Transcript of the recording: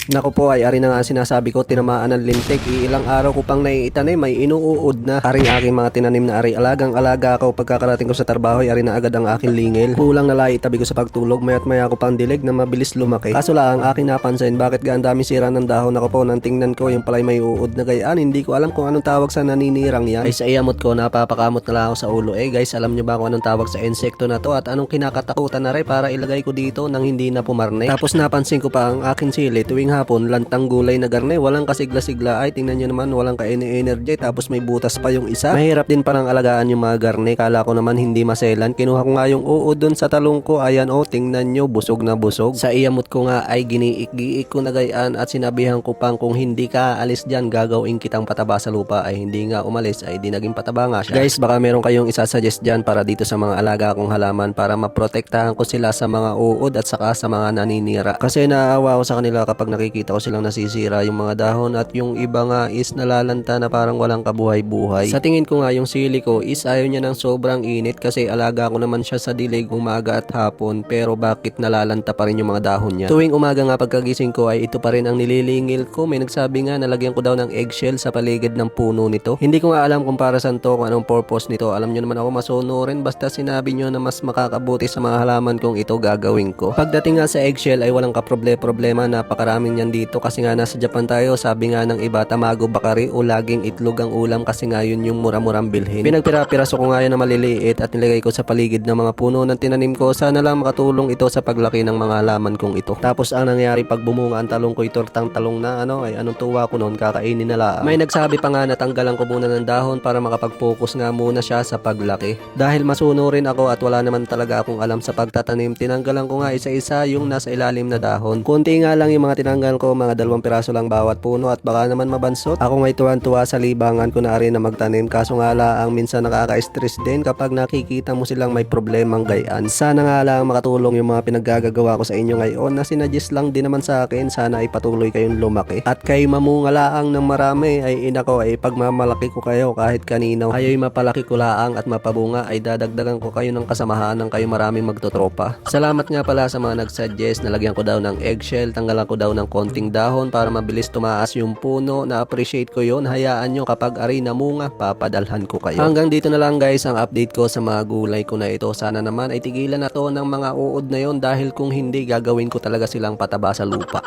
Naku po ay ari na nga sinasabi ko, tinamaan ng lintik. Ilang araw ko pang naiitanim, may inuud na. Aring aking mga tinanim na ari. Alagang-alaga ako, pagkakarating ko sa trabaho ay ari na agad ang aking lingil. Kulang na lai itabi ko sa pagtulog, maya't maya ko pang dilig na mabilis lumaki. Kaso lang ang aking napansin, bakit gaan dami sira ng dahon. Ako po nang tingnan ko yung palay may uud na gayaan. Hindi ko alam kung anong tawag sa naninirang yan. Ay sa iyamot ko, napapakamot na lang ako sa ulo. Guys, alam nyo ba kung anong tawag sa insekto na to at anong kinakatakutan na rin para ilagay ko dito nang hindi na pumarne? Tapos napansin ko pa ang aking sili tuwing hapon, lantang gulay na garne, walang kasigla-sigla. Ay tingnan nyo naman, walang ka-energy, tapos may butas pa yung isa. Mahirap din parang alagaan yung mga garne. Kala ko naman hindi maselan. Kinuha ko nga yung uod dun sa talong ko. Ayan tingnan nyo, busog na busog. Sa iyamot ko nga ay giniik-giik ko na gayaan at sinabihan ko pang kung hindi ka alis dyan, gagawin kitang pataba sa lupa. Ay hindi nga umalis, ay di naging pataba nga siya. Guys, baka meron kayong isasuggest dyan para dito sa mga alaga kong halaman para maprotektahan ko sila sa mga uod at saka sa mga naninira. Kasi naaawa ako sa kanila kapag nakikita ko silang nasisira yung mga dahon at yung iba nga is nalalanta na parang walang kabuhay-buhay. Sa tingin ko nga yung sili ko is ayaw niya ng sobrang init kasi alaga ko naman siya sa dilig umaga at hapon, pero bakit nalalanta pa rin yung mga dahon niya? Tuwing umaga nga pagkagising ko ay ito pa rin ang nililingil ko. May nagsabi nga nalagyan ko daw ng eggshell sa paligid ng puno nito. Hindi ko nga alam kung para saan to, kung anong purpose nito. Alam nyo naman ako masunurin, basta sinabi nyo na mas makakabuti sa mga halaman kong ito gagawin ko. Pagdating nga sa eggshell ay walang kaproblema, napakaraming yan dito kasi nga nasa Japan tayo. Sabi nga ng iba, tamago bakari o laging itlog ang ulam kasi nga yun yung mura-murang bilhin. Pinagpira-piraso ko nga yun na maliliit at nilagay ko sa paligid ng mga puno ng tinanim ko. Sana lang makatulong ito sa paglaki ng mga halaman kong ito. Tapos ang nangyari pag bumunga ang talong ko, tortang talong na ay anong tuwa ko noon, kakainin na lang. May nagsabi pa nga na tanggalan ko muna ng dahon para makapag-focus nga muna siya sa paglaki. Dahil masuno rin ako at wala naman talaga akong alam sa pagtatanim, tinanggalan ko nga isa-isa yung nasa ilalim na dahon. Kunti nga lang yung mga tinanggal ko, mga 2 piraso lang bawat puno at baka naman mabansot. Ako nga'y tuwan-tuwa sa libangan ko na rin na magtanim, kaso nga lang minsan nakaka-stress din kapag nakikita mo silang may problemang gayaan. Sana nga lang makatulong yung mga pinaggagawa ko sa inyo ngayon na sinadjust lang din naman sa akin. Sana ay patuloy kayong lumaki at kay mamungalaang ng marami ay inako ay pagmamalaki ko kayo kahit kanino. Ayo'y mapalaki ko laang at mapabunga ay dadagdagan ko kayo ng kasamahan ng kayo maraming magtotropa. Salamat nga pala sa mga nagsuggest na lagyan ko daw ng eggshell, tanggalan ko daw ng konting dahon para mabilis tumaas yung puno. Na-appreciate ko yon. Hayaan nyo kapag ari namunga, papadalhan ko kayo. Hanggang dito na lang guys ang update ko sa mga gulay ko na ito. Sana naman ay tigilan na to ng mga uod na yon dahil kung hindi gagawin ko talaga silang pataba sa lupa.